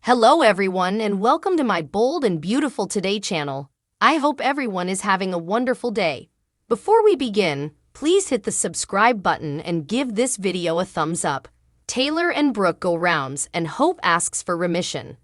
Hello everyone and welcome to my bold and beautiful Today channel. I hope everyone is having a wonderful day. Before we begin, please hit the subscribe button and give this video a thumbs up. Taylor and Brooke go rounds and Hope asks for remission.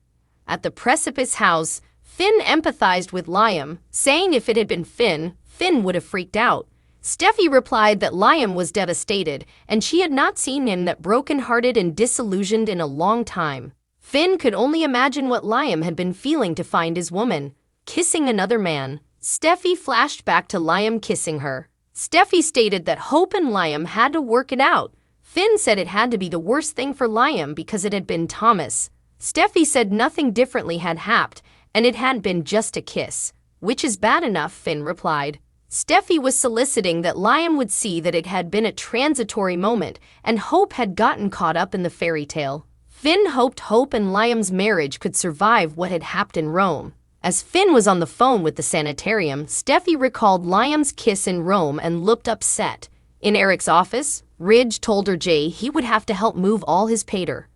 At the Precipice house, Finn empathized with Liam, saying if it had been Finn, Finn would have freaked out. Steffi replied that Liam was devastated and she had not seen him that broken-hearted and disillusioned in a long time. Finn could only imagine what Liam had been feeling to find his woman kissing another man. Steffi flashed back to Liam kissing her. Steffi stated that Hope and Liam had to work it out. Finn said it had to be the worst thing for Liam because it had been Thomas. Steffi said nothing differently had happened and it had been just a kiss, which is bad enough, Finn replied. Steffi was soliciting that Liam would see that it had been a transitory moment and Hope had gotten caught up in the fairy tale. Finn hoped Hope and Liam's marriage could survive what had happened in Rome. As Finn was on the phone with the sanitarium, Steffi recalled Liam's kiss in Rome and looked upset. In Eric's office, Ridge told her Jay he would have to help move all his pater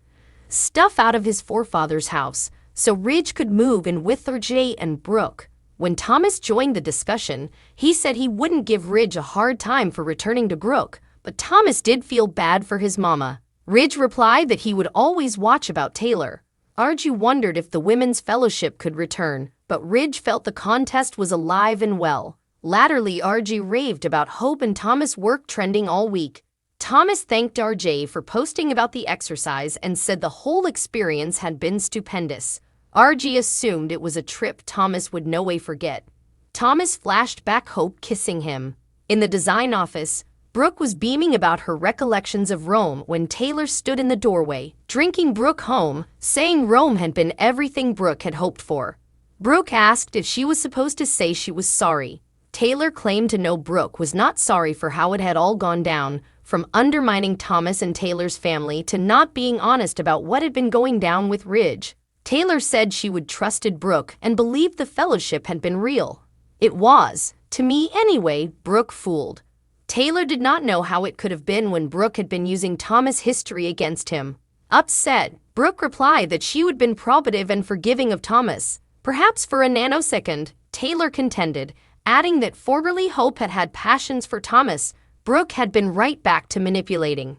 stuff out of his forefather's house, so Ridge could move in with her Jay and Brooke. When Thomas joined the discussion, he said he wouldn't give Ridge a hard time for returning to Brooke, but Thomas did feel bad for his mama. Ridge replied that he would always watch about Taylor. Archie wondered if the women's fellowship could return, but Ridge felt the contest was alive and well. Latterly, Archie raved about Hope and Thomas' work trending all week. Thomas thanked RJ for posting about the exercise and said the whole experience had been stupendous. RJ assumed it was a trip Thomas would no way forget. Thomas flashed back Hope kissing him. In the design office, Brooke was beaming about her recollections of Rome when Taylor stood in the doorway, drinking Brooke home, saying Rome had been everything Brooke had hoped for. Brooke asked if she was supposed to say she was sorry. Taylor claimed to know Brooke was not sorry for how it had all gone down, from undermining Thomas and Taylor's family to not being honest about what had been going down with Ridge. Taylor said she would trusted Brooke and believed the fellowship had been real. It was, to me anyway, Brooke fooled. Taylor did not know how it could have been when Brooke had been using Thomas' history against him. Upset, Brooke replied that she would been probative and forgiving of Thomas. Perhaps for a nanosecond, Taylor contended, adding that formerly Hope had had passions for Thomas. Brooke had been right back to manipulating.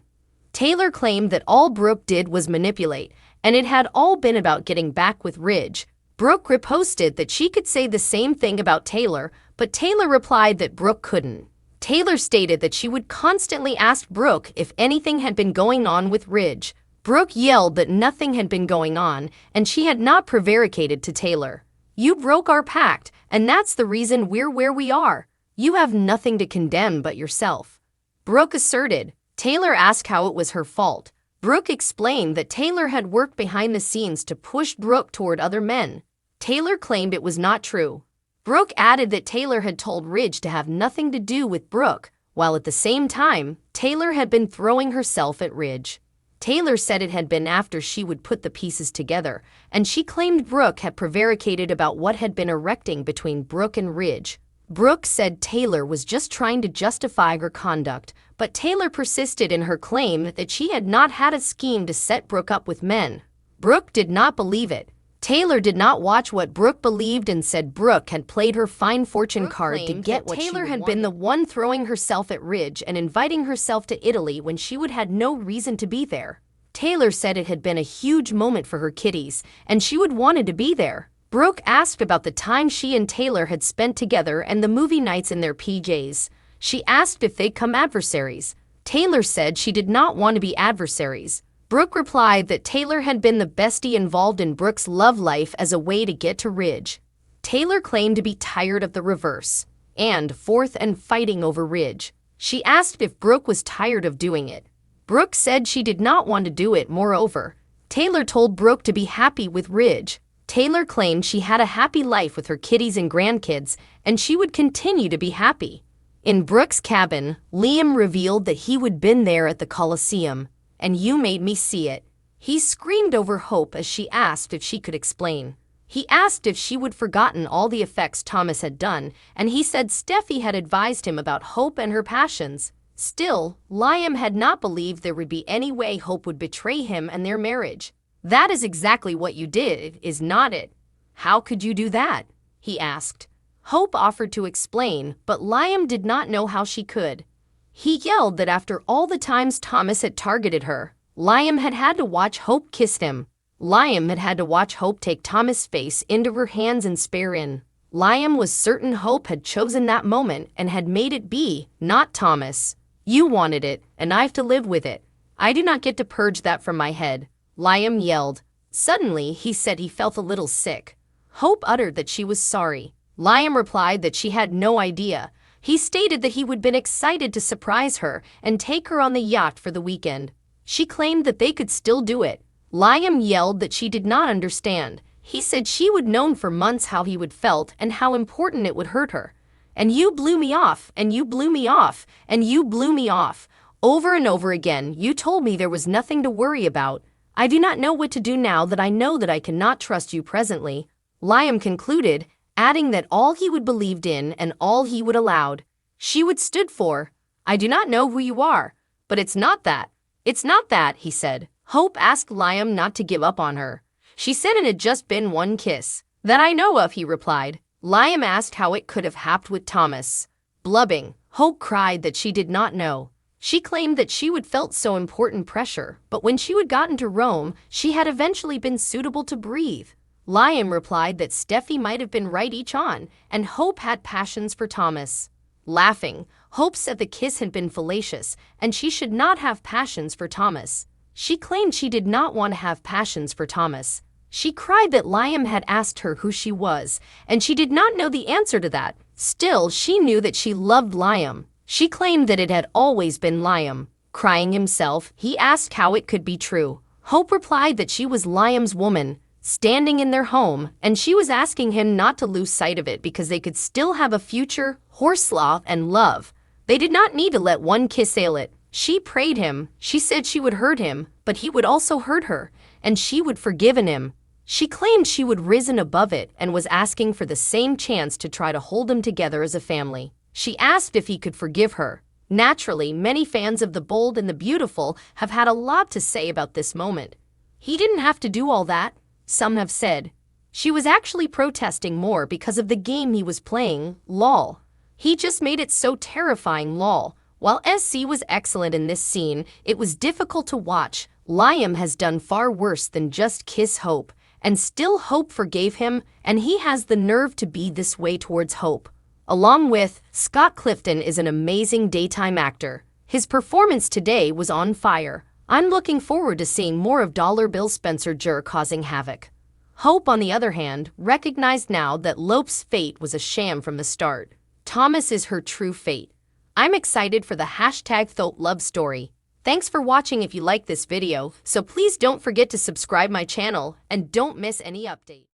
Taylor claimed that all Brooke did was manipulate, and it had all been about getting back with Ridge. Brooke reposted that she could say the same thing about Taylor, but Taylor replied that Brooke couldn't. Taylor stated that she would constantly ask Brooke if anything had been going on with Ridge. Brooke yelled that nothing had been going on, and she had not prevaricated to Taylor. You broke our pact, and that's the reason we're where we are. You have nothing to condemn but yourself. Brooke asserted. Taylor asked how it was her fault. Brooke explained that Taylor had worked behind the scenes to push Brooke toward other men. Taylor claimed it was not true. Brooke added that Taylor had told Ridge to have nothing to do with Brooke, while at the same time, Taylor had been throwing herself at Ridge. Taylor said it had been after she would put the pieces together, and she claimed Brooke had prevaricated about what had been erecting between Brooke and Ridge. Brooke said Taylor was just trying to justify her conduct, but Taylor persisted in her claim that she had not had a scheme to set Brooke up with men. Brooke did not believe it. Taylor did not watch what Brooke believed and said Brooke had played her fine fortune Brooke card claimed to get that what Taylor she had wanted. been the one throwing herself at Ridge and inviting herself to Italy when she would had no reason to be there. Taylor said it had been a huge moment for her kiddies, and she would wanted to be there. Brooke asked about the time she and Taylor had spent together and the movie nights in their PJs. She asked if they'd come adversaries. Taylor said she did not want to be adversaries. Brooke replied that Taylor had been the bestie involved in Brooke's love life as a way to get to Ridge. Taylor claimed to be tired of the reverse and forth and fighting over Ridge. She asked if Brooke was tired of doing it. Brooke said she did not want to do it. Moreover, Taylor told Brooke to be happy with Ridge. Taylor claimed she had a happy life with her kiddies and grandkids, and she would continue to be happy. In Brooke's cabin, Liam revealed that he would been there at the Coliseum. And you made me see it. He screamed over Hope as she asked if she could explain. He asked if she would forgotten all the effects Thomas had done, and he said Steffi had advised him about Hope and her passions. Still, Liam had not believed there would be any way Hope would betray him and their marriage. That is exactly what you did, is not it? How could you do that? He asked. Hope offered to explain, but Liam did not know how she could. He yelled that after all the times Thomas had targeted her, Liam had had to watch Hope kiss him. Liam had had to watch Hope take Thomas' face into her hands and spare in. Liam was certain Hope had chosen that moment and had made it be, not Thomas. You wanted it, and I have to live with it. I do not get to purge that from my head, Liam yelled. Suddenly, he said he felt a little sick. Hope uttered that she was sorry. Liam replied that she had no idea. He stated that he would have been excited to surprise her and take her on the yacht for the weekend. She claimed that they could still do it. Liam yelled that she did not understand. He said she would known for months how he would felt and how important it would hurt her. And you blew me off, and you blew me off, and you blew me off. Over and over again, you told me there was nothing to worry about. I do not know what to do now that I know that I cannot trust you presently, Liam concluded, adding that all he would believed in and all he would allowed. She would stood for. I do not know who you are, but it's not that. It's not that, he said. Hope asked Liam not to give up on her. She said it had just been one kiss. That I know of, he replied. Liam asked how it could have happened with Thomas. Blubbing, Hope cried that she did not know. She claimed that she would felt so important pressure, but when she had gotten to Rome, she had eventually been suitable to breathe. Liam replied that Steffi might have been right each on, and Hope had passions for Thomas. Laughing, Hope said the kiss had been fallacious, and she should not have passions for Thomas. She claimed she did not want to have passions for Thomas. She cried that Liam had asked her who she was, and she did not know the answer to that. Still, she knew that she loved Liam. She claimed that it had always been Liam. Crying himself, he asked how it could be true. Hope replied that she was Liam's woman, standing in their home, and she was asking him not to lose sight of it because they could still have a future, horse-sloth, and love. They did not need to let one kiss sail it. She prayed him. She said she would hurt him, but he would also hurt her, and she would forgiven him. She claimed she would risen above it and was asking for the same chance to try to hold them together as a family. She asked if he could forgive her. Naturally, many fans of The Bold and the Beautiful have had a lot to say about this moment. He didn't have to do all that, some have said. She was actually protesting more because of the game he was playing, lol. He just made it so terrifying, lol. While SC was excellent in this scene, it was difficult to watch. Liam has done far worse than just kiss Hope, and still Hope forgave him, and he has the nerve to be this way towards Hope. Along with, Scott Clifton is an amazing daytime actor. His performance today was on fire. I'm looking forward to seeing more of Dollar Bill Spencer Jr. causing havoc. Hope, on the other hand, recognized now that Lope's fate was a sham from the start. Thomas is her true fate. I'm excited for the #Thope love story. Thanks for watching. If you like this video, so please don't forget to subscribe my channel and don't miss any update.